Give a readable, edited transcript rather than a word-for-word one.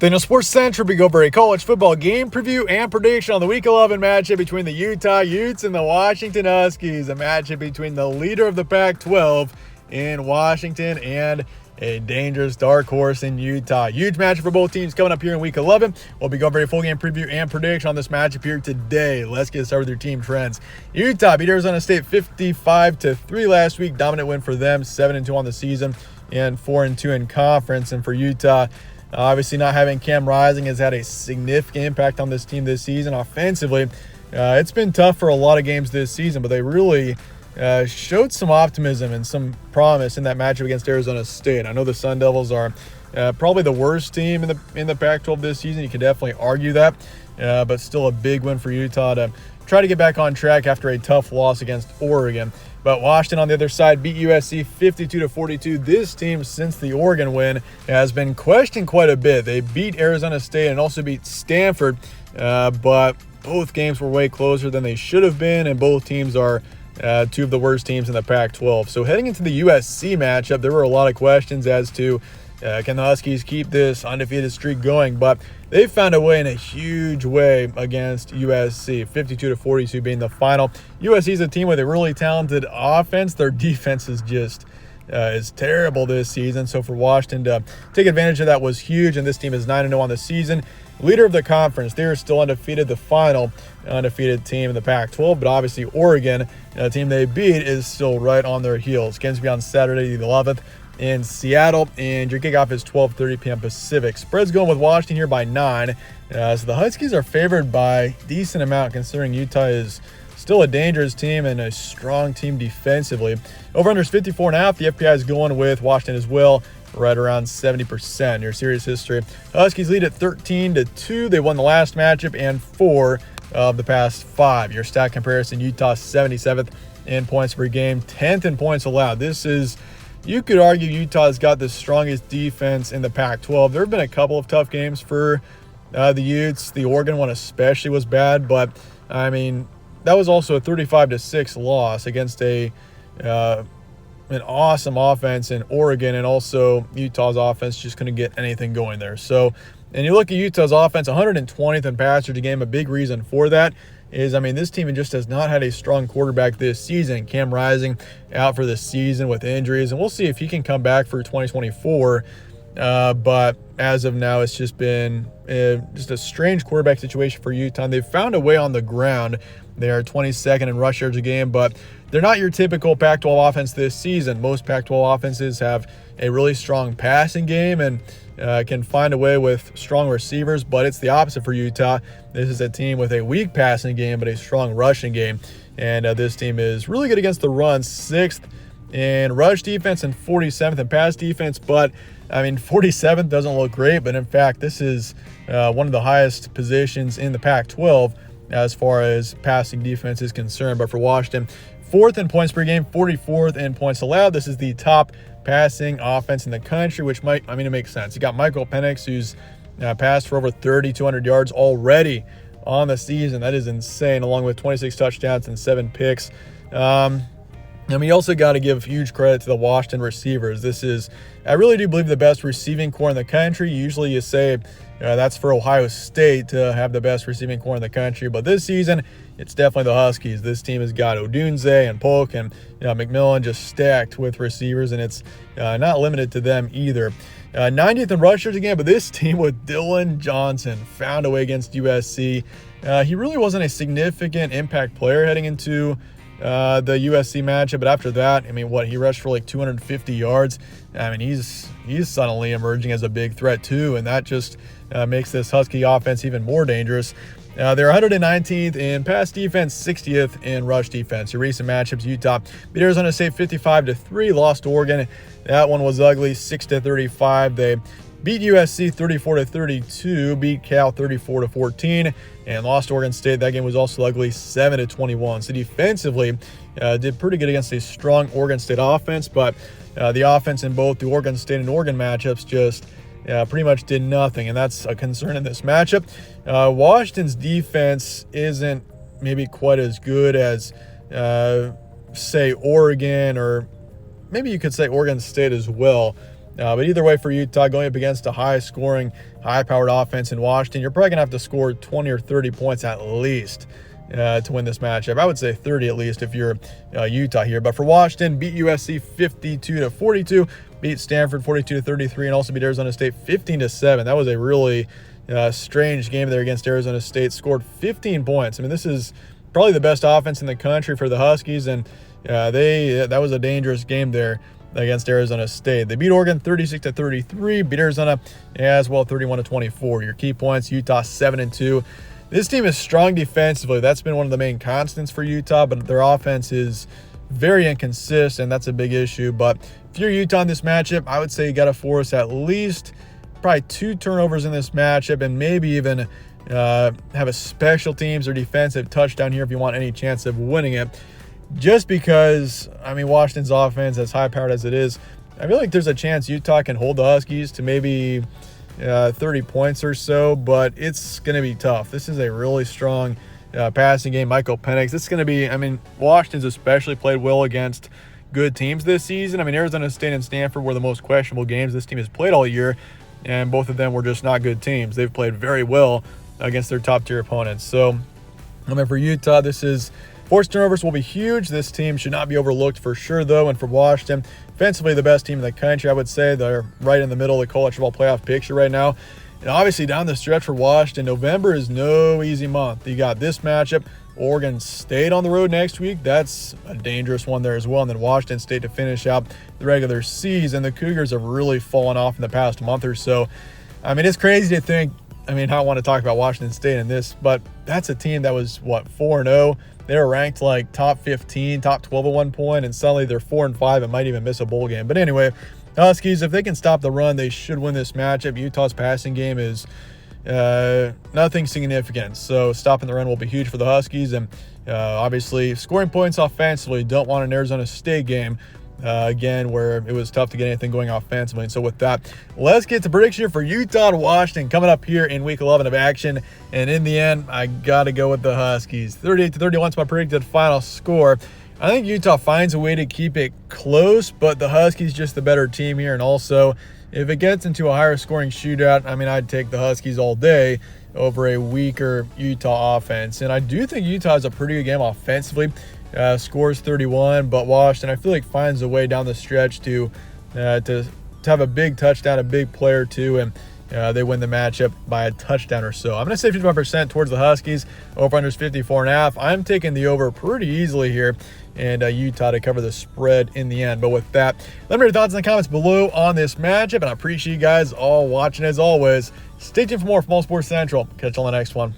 Daniel Sports Central, we go over a college football game preview and prediction on the Week 11 matchup between the Utah Utes and the Washington Huskies. A matchup between the leader of the Pac-12 in Washington and a dangerous dark horse in Utah. Huge matchup for both teams coming up here in Week 11. We'll be going over a full game preview and prediction on this matchup here today. Let's get started with your team trends. Utah beat Arizona State 55-3 last week. Dominant win for them, 7-2 on the season and 4-2 in conference. And for Utah, obviously not having Cam Rising has had a significant impact on this team this season. Offensively, it's been tough for a lot of games this season, but they really showed some optimism and some promise in that matchup against Arizona State. I know the Sun Devils are probably the worst team in the Pac-12 this season. You can definitely argue that, but still a big win for Utah to try to get back on track after a tough loss against Oregon. But Washington on the other side beat USC 52-42. This team, since the Oregon win, has been questioned quite a bit. They beat Arizona State and also beat Stanford, but both games were way closer than they should have been, and both teams are two of the worst teams in the Pac-12. So heading into the USC matchup, there were a lot of questions as to can the Huskies keep this undefeated streak going, but they found a way in a huge way against USC, 52-42 being the final. USC is a team with a really talented offense. Their defense is just is terrible this season. So for Washington to take advantage of that was huge, and this team is 9-0 on the season. Leader of the conference, they're still undefeated, the final undefeated team in the Pac-12, but obviously Oregon, the team they beat, is still right on their heels. Games will be on Saturday the 11th in Seattle, and your kickoff is 12:30 p.m. Pacific. Spread's going with Washington here by 9, so the Huskies are favored by a decent amount considering Utah is still a dangerous team and a strong team defensively. Over-under is 54.5. The FPI is going with Washington as well, right around 70%. Your series history, Huskies lead at 13-2. They won the last matchup and 4 of the past 5. Your stat comparison, Utah 77th in points per game, 10th in points allowed. This is, you could argue, Utah's got the strongest defense in the Pac-12. There have been a couple of tough games for the Utes. The Oregon one especially was bad, but I mean, that was also a 35-6 loss against an awesome offense in Oregon, and also Utah's offense just couldn't get anything going there. So, and you look at Utah's offense, 120th in passer to game. A big reason for that is, I mean, this team just has not had a strong quarterback this season. Cam Rising out for the season with injuries, and we'll see if he can come back for 2024. But as of now, it's just been just a strange quarterback situation for Utah. They've found a way on the ground. They are 22nd in rush yards a game, but they're not your typical Pac-12 offense this season. Most Pac-12 offenses have a really strong passing game and can find a way with strong receivers, but it's the opposite for Utah. This is a team with a weak passing game but a strong rushing game, and this team is really good against the run, 6th in rush defense and 47th in pass defense. But I mean, 47th doesn't look great, but in fact, this is one of the highest positions in the Pac-12 as far as passing defense is concerned. But for Washington, 4th in points per game, 44th in points allowed. This is the top passing offense in the country, which might, I mean, it makes sense. You got Michael Penix, who's passed for over 3,200 yards already on the season. That is insane, along with 26 touchdowns and 7 picks. I mean, you also got to give huge credit to the Washington receivers. This is, I really do believe, the best receiving core in the country. Usually you say that's for Ohio State to have the best receiving core in the country, but this season, it's definitely the Huskies. This team has got Odunze and Polk and McMillan just stacked with receivers, and it's not limited to them either. 90th in rushers again, but this team with Dylan Johnson found a way against USC. He really wasn't a significant impact player heading into the USC matchup, but after that, I mean, he rushed for like 250 yards. I mean, he's suddenly emerging as a big threat too, and that just makes this Husky offense even more dangerous. They're 119th in pass defense, 60th in rush defense. Your recent matchups, Utah beat Arizona State 55-3, lost to Oregon. That one was ugly, 6-35. They beat USC 34-32, beat Cal 34-14, and lost Oregon State. That game was also ugly, 7-21. So defensively, did pretty good against a strong Oregon State offense, but the offense in both the Oregon State and Oregon matchups just pretty much did nothing, and that's a concern in this matchup. Washington's defense isn't maybe quite as good as, say, Oregon, or maybe you could say Oregon State as well. But either way for Utah, going up against a high-scoring, high-powered offense in Washington, you're probably going to have to score 20 or 30 points at least to win this matchup. I would say 30 at least if you're Utah here. But for Washington, beat USC 52-42, beat Stanford 42-33, and also beat Arizona State 15-7. That was a really strange game there against Arizona State. Scored 15 points. I mean, this is probably the best offense in the country for the Huskies, and that was a dangerous game there against Arizona State. They beat Oregon 36-33, beat Arizona as well 31-24. Your key points: Utah 7-2. This team is strong defensively. That's been one of the main constants for Utah, but their offense is very inconsistent. That's a big issue. But if you're Utah in this matchup, I would say you got to force at least probably 2 turnovers in this matchup, and maybe even have a special teams or defensive touchdown here if you want any chance of winning it. Just because, I mean, Washington's offense, as high-powered as it is, I feel like there's a chance Utah can hold the Huskies to maybe 30 points or so, but it's going to be tough. This is a really strong passing game. Michael Penix, this is going to be, I mean, Washington's especially played well against good teams this season. I mean, Arizona State and Stanford were the most questionable games this team has played all year, and both of them were just not good teams. They've played very well against their top-tier opponents. So, I mean, for Utah, this is forced turnovers will be huge. This team should not be overlooked for sure, though. And for Washington, offensively the best team in the country, I would say. They're right in the middle of the college football playoff picture right now. And obviously down the stretch for Washington, November is no easy month. You got this matchup, Oregon State on the road next week. That's a dangerous one there as well. And then Washington State to finish out the regular season. The Cougars have really fallen off in the past month or so. I mean, it's crazy to think, I mean, I don't want to talk about Washington State in this, but that's a team that was, 4-0? They were ranked like top 15, top 12 at one point, and suddenly they're 4-5 and might even miss a bowl game. But anyway, Huskies, if they can stop the run, they should win this matchup. Utah's passing game is nothing significant, so stopping the run will be huge for the Huskies. And obviously, scoring points offensively, don't want an Arizona State game. Again, where it was tough to get anything going offensively. And so with that, let's get to prediction for Utah and Washington coming up here in week 11 of action. And in the end, I got to go with the Huskies. 38-31 is my predicted final score. I think Utah finds a way to keep it close, but the Huskies just the better team here. And also, if it gets into a higher scoring shootout, I mean, I'd take the Huskies all day over a weaker Utah offense. And I do think Utah has a pretty good game offensively. Scores 31, but Washington, I feel like, finds a way down the stretch to have a big touchdown, a big player too, and they win the matchup by a touchdown or so. I'm going to say 51% towards the Huskies. Over-under is 54.5. I'm taking the over pretty easily here, and Utah to cover the spread in the end. But with that, let me know your thoughts in the comments below on this matchup, and I appreciate you guys all watching as always. Stay tuned for more from All Sports Central. Catch you on the next one.